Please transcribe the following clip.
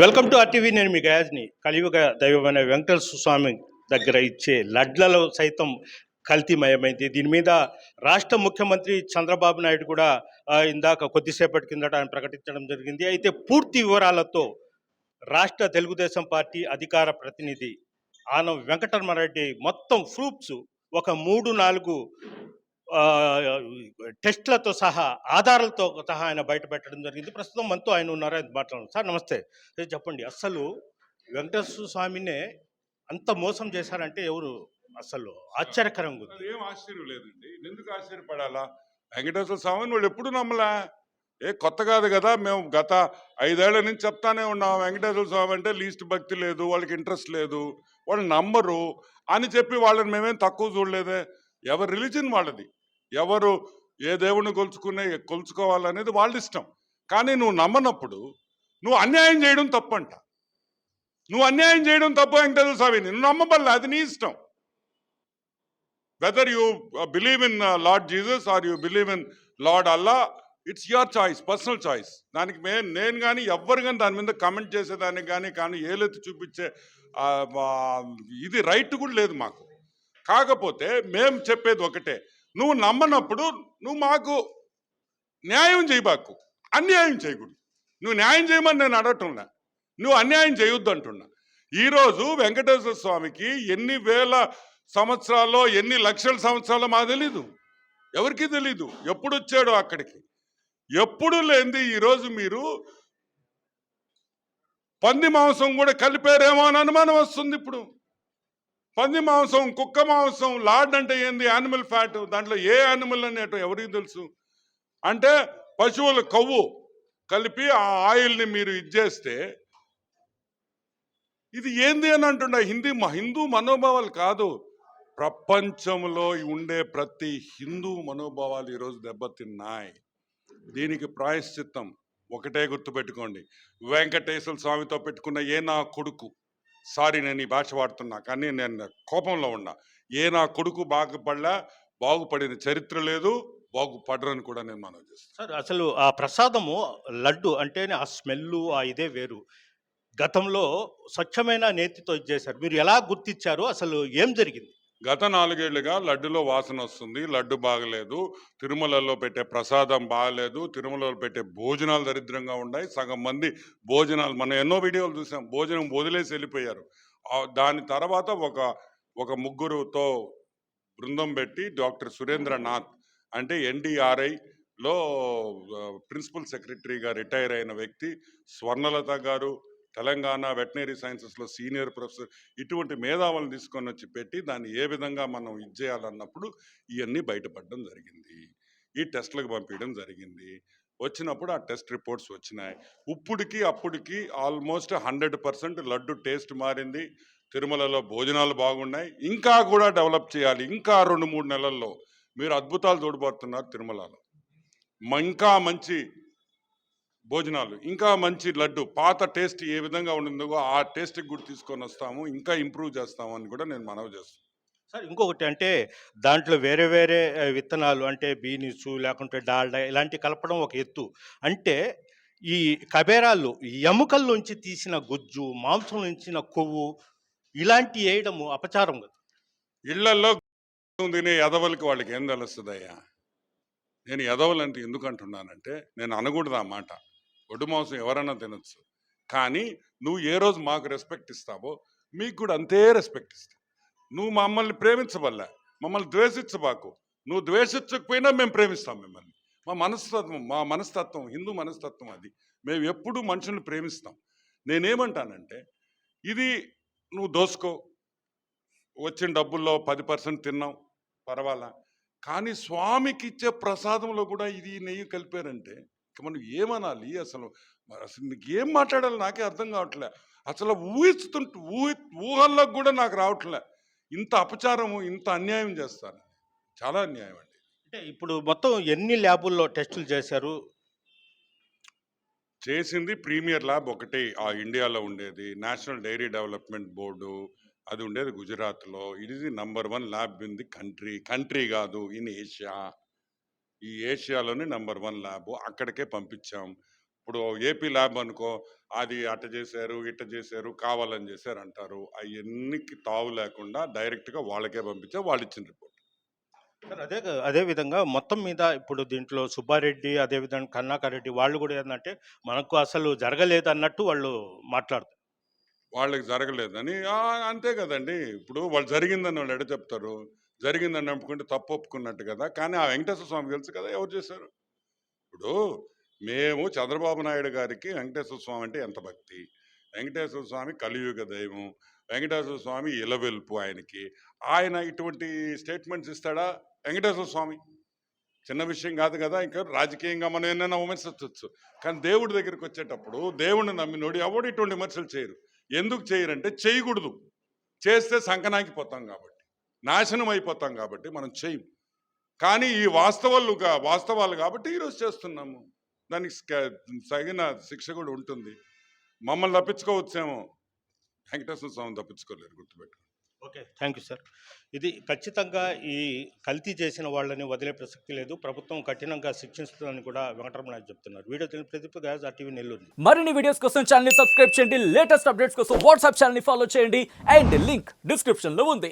Welcome to RTV. నేను మీ గయాజ్ని. కలియుగ దైవమైన వెంకటేశ్వర స్వామి దగ్గర ఇచ్చే లడ్లలో సైతం కల్తీమయమైంది. దీని మీద రాష్ట్ర ముఖ్యమంత్రి చంద్రబాబు నాయుడు కూడా ఇందాక కొద్దిసేపటి కిందట ఆయన ప్రకటించడం జరిగింది. అయితే పూర్తి వివరాలతో రాష్ట్ర తెలుగుదేశం పార్టీ అధికార ప్రతినిధి ఆనం వెంకటరమణరెడ్డి మొత్తం ప్రూఫ్స్ ఒక 3-4 టెస్ట్లతో సహా ఆధారాలతో సహా ఆయన బయట పెట్టడం జరిగింది. ప్రస్తుతం మనతో ఆయన ఉన్నారు, ఆయన మాట్లాడారు. సార్ నమస్తే. చెప్పండి, అసలు వెంకటేశ్వర స్వామినే అంత మోసం చేశారంటే ఎవరు అసలు ఆశ్చర్యకరంగా ఉంది. ఏం ఆశ్చర్యం లేదండి, ఎందుకు ఆశ్చర్యపడాలా? వెంకటేశ్వర స్వామిని వాళ్ళు ఎప్పుడు నమ్మలా. కొత్త కాదు కదా, మేము గత 5 ఏళ్ల నుంచి చెప్తానే ఉన్నాం వెంకటేశ్వర స్వామి అంటే లీస్ట్ భక్తి లేదు, వాళ్ళకి ఇంట్రెస్ట్ లేదు, వాళ్ళు నమ్మరు అని చెప్పి వాళ్ళని మేమేం తక్కువ చూడలేదే. ఎవరి రిలీజన్ వాళ్ళది, ఎవరు ఏ దేవుడిని కొలుచుకోవాలనేది వాళ్ళ ఇష్టం. కానీ నువ్వు నమ్మనప్పుడు నువ్వు అన్యాయం చేయడం తప్పంట. నువ్వు అన్యాయం చేయడం తప్పు వెంకటేశ్వర స్వామిని నువ్వు నమ్మబల్లా, అది నీ ఇష్టం. Whether you believe in Lord Jesus or you believe in Lord Allah, it's your choice, personal choice. దానికి నేను కానీ ఎవ్వరు కానీ దాని మీద కమెంట్ చేసేదానికి కానీ ఏలెత్తి చూపించే ఇది రైట్ కూడా లేదు మాకు. కాకపోతే మేము చెప్పేది ఒకటే, నువ్వు నమ్మనప్పుడు నువ్వు మాకు న్యాయం చేయబాకు, అన్యాయం చేయకూడదు. నువ్వు న్యాయం చేయమని నేను అడగటంలా, నువ్వు అన్యాయం చేయొద్దు అంటున్నా. ఈరోజు వెంకటేశ్వర స్వామికి ఎన్ని వేల సంవత్సరాల్లో ఎన్ని లక్షల సంవత్సరాల్లో మాకు తెలీదు, ఎవరికి తెలీదు. ఎప్పుడు వచ్చాడో అక్కడికి, ఎప్పుడు లేనిది ఈరోజు మీరు పంది మాంసం కూడా కలిపారేమో అని అనుమానం వస్తుంది. ఇప్పుడు పంది మాంసం, కుక్క మాంసం, లార్డ్ అంటే ఏంది, యానిమల్ ఫ్యాట్, దాంట్లో ఏ యానిమల్ అనేటో ఎవరికి తెలుసు. అంటే పశువుల కొవ్వు కలిపి ఆ ఆయిల్ని మీరు ఇచ్చేస్తే ఇది ఏంది అని అంటున్నా. హిందూ మనోభావాలు కాదు, ప్రపంచంలో ఉండే ప్రతి హిందూ మనోభావాలు ఈరోజు దెబ్బతిన్నాయి. దీనికి ప్రాయశ్చిత్తం ఒకటే గుర్తుపెట్టుకోండి, వెంకటేశ్వర స్వామితో పెట్టుకున్న ఏ నా కొడుకు, సారీ నేను ఈ భాష వాడుతున్నా కానీ నేను కోపంలో ఉన్నా, ఏ నా కొడుకు బాగుపడిన చరిత్ర లేదు, బాగుపడరని కూడా నేను మనవి చేస్తాను. సార్ అసలు ఆ ప్రసాదము లడ్డు అంటేనే ఆ స్మెల్ ఆ ఇదే వేరు. గతంలో స్వచ్ఛమైన నేతితో ఇచ్చేశారు, మీరు ఎలా గుర్తించారు, అసలు ఏం జరిగింది? గత 4 ఏళ్లుగా లడ్డులో వాసన వస్తుంది, లడ్డు బాగలేదు, తిరుమలలో పెట్టే ప్రసాదం బాగలేదు, తిరుమలలో పెట్టే భోజనాలు దరిద్రంగా ఉన్నాయి. సగం మంది భోజనాలు, మనం ఎన్నో వీడియోలు చూసాం, భోజనం వదిలేసి వెళ్ళిపోయారు. దాని తర్వాత ఒక ముగ్గురుతో బృందం పెట్టి డాక్టర్ సురేంద్రనాథ్ అంటే NDRIలో ప్రిన్సిపల్ సెక్రటరీగా రిటైర్ అయిన వ్యక్తి, స్వర్ణలత గారు తెలంగాణ వెటనరీ సైన్సెస్లో సీనియర్ ప్రొఫెసర్, ఇటువంటి మేధావులను తీసుకొని వచ్చి పెట్టి దాన్ని ఏ విధంగా మనం చేయాలన్నప్పుడు ఇవన్నీ బయటపడడం జరిగింది. ఈ టెస్టులకు పంపించడం జరిగింది. వచ్చినప్పుడు ఆ టెస్ట్ రిపోర్ట్స్ వచ్చినాయి. అప్పటికి ఆల్మోస్ట్ 100% లడ్డు టేస్ట్ మారింది. తిరుమలలో భోజనాలు బాగున్నాయి, ఇంకా కూడా డెవలప్ చేయాలి. ఇంకా 2-3 నెలల్లో మీరు అద్భుతాలు చూడబోతున్నారు తిరుమలలో. ఇంకా మంచి భోజనాలు, ఇంకా మంచి లడ్డు, పాత టేస్ట్ ఏ విధంగా ఉండిందో ఆ టేస్ట్కి కూడా తీసుకొని వస్తాము, ఇంకా ఇంప్రూవ్ చేస్తాము అని కూడా నేను మనవి చేస్తాను. సార్ ఇంకొకటి అంటే దాంట్లో వేరే వేరే విత్తనాలు అంటే బీనిసు లేకుంటే డాల్డా ఇలాంటి కలపడం ఒక ఎత్తు. అంటే ఈ కబేరాలు ఎముకల నుంచి తీసిన గుజ్జు, మాంసం నుంచి కొవ్వు ఇలాంటి వేయడము అపచారం కదా. ఇళ్లలో తినే ఎదవలకి వాళ్ళకి ఏం తెలుస్తుందయ్యా. నేను ఎదవలంటే ఎందుకు అంటున్నానంటే, నేను అనకూడదు ఆ మాట. ఒడ్డు మాంసం ఎవరైనా తినచ్చు, కానీ నువ్వు ఏ రోజు మాకు రెస్పెక్ట్ ఇస్తావో మీకు కూడా అంతే రెస్పెక్ట్ ఇస్తావు. నువ్వు మమ్మల్ని ప్రేమించవల్లా, మమ్మల్ని ద్వేషించబాకు. నువ్వు ద్వేషించకపోయినా మేము ప్రేమిస్తాం మిమ్మల్ని. మా మనస్తత్వం హిందూ మనస్తత్వం అది. మేము ఎప్పుడూ మనుషుల్ని ప్రేమిస్తాం. నేనేమంటానంటే, ఇది నువ్వు దోసుకో, వచ్చిన డబ్బుల్లో 10% తిన్నావు పర్వాలా, కానీ స్వామికి ఇచ్చే ప్రసాదంలో కూడా ఇది నెయ్యి కలిపారంటే మనం ఏమనాలి? అసలు నీకు ఏం మాట్లాడాలి నాకే అర్థం కావట్లే. అసలు ఊహల్లో కూడా నాకు రావట్లే. ఇంత అపచారము, ఇంత అన్యాయం చేస్తారు, చాలా అన్యాయం అండి. అంటే ఇప్పుడు మొత్తం ఎన్ని ల్యాబుల్లో టెస్టులు చేశారు? చేసింది ప్రీమియర్ ల్యాబ్ ఒకటి ఆ ఇండియాలో ఉండేది, నేషనల్ డైరీ డెవలప్మెంట్ బోర్డు, అది ఉండేది గుజరాత్లో. It is the number 1 lab in the country కాదు, ఇన్ ఏషియా. ఈ ఏషియాలోని నంబర్ 1 ల్యాబ్. అక్కడికే పంపించాం. ఇప్పుడు ఏపీ ల్యాబ్ అనుకో, అది అట్ట చేశారు, ఇట్ట చేశారు, కావాలని చేశారు అంటారు. అయన్నికి తావు లేకుండా డైరెక్ట్‌గా వాళ్ళకే పంపించారు. వాళ్ళిచ్చిన రిపోర్ట్. సార్ అదే విధంగా మొత్తం మీద ఇప్పుడు దీంట్లో సుబ్బారెడ్డి, అదేవిధంగా కరుణాకర్ రెడ్డి వాళ్ళు కూడా ఏందంటే, మనకు అసలు జరగలేదన్నట్టు వాళ్ళు మాట్లాడుతారు. వాళ్ళకి జరగలేదని అంతే కదండీ! ఇప్పుడు వాళ్ళు జరిగిందని వాళ్ళు ఎట్ట చెప్తారు? జరిగిందని ఒప్పుకుంటే తప్పు ఒప్పుకున్నట్టు కదా! కానీ ఆ వెంకటేశ్వర స్వామికి తెలుసు కదా ఎవరు చేశారు. ఇప్పుడు మేము చంద్రబాబు నాయుడు గారికి వెంకటేశ్వర స్వామి అంటే ఎంత భక్తి. వెంకటేశ్వర స్వామి కలియుగ దైవం. వెంకటేశ్వర స్వామి ఇలవెల్పు ఆయనకి. ఆయన ఇటువంటి స్టేట్మెంట్స్ ఇస్తాడా వెంకటేశ్వర స్వామి? చిన్న విషయం కాదు కదా! ఇంకా రాజకీయంగా మనం ఎన్నైనా విమర్శించొచ్చు. కానీ దేవుడి దగ్గరికి వచ్చేటప్పుడు దేవుడిని నమ్మినోడు ఎవడు ఇటువంటి విమర్శలు చేయరు. ఎందుకు చేయరంటే చేయకూడదు. చేస్తే సంకనాకిపోతాం కాబట్టి. నాశనం అయిపోతాం కాబట్టి మనం చెయ్యం. కానీ ఈ వాస్తవాలు కాబట్టి ఈరోజు చేస్తున్నాము. దానికి తగిన శిక్ష కూడా ఉంటుంది. మమ్మల్ని తప్పించుకోవచ్చేమో, వెంకటేశ్వర స్వామిని తప్పించుకోలేరు, గుర్తుపెట్టుకోండి. ఓకే. Thank you sir. ఇది ఖచ్చితంగా ఈ కల్తీ చేసిన వాళ్ళని వదిలే ప్రసక్తి లేదు. ప్రభుత్వం కఠినంగా శిక్షిస్తుందని కూడా వెంకటరమణ చెప్తున్నారు. వీడియో తెలియని ప్రదీప్ గాజ్ RTV నెల్లూరు. మరిన్ని వీడియోస్ కోసం ఛానల్ ని సబ్స్క్రైబ్ చేయండి. లేటెస్ట్ అప్డేట్స్ కోసం వాట్సాప్ ఛానల్ ని ఫాలో చేయండి. అండ్ లింక్ డిస్క్రిప్షన్ లో ఉంది.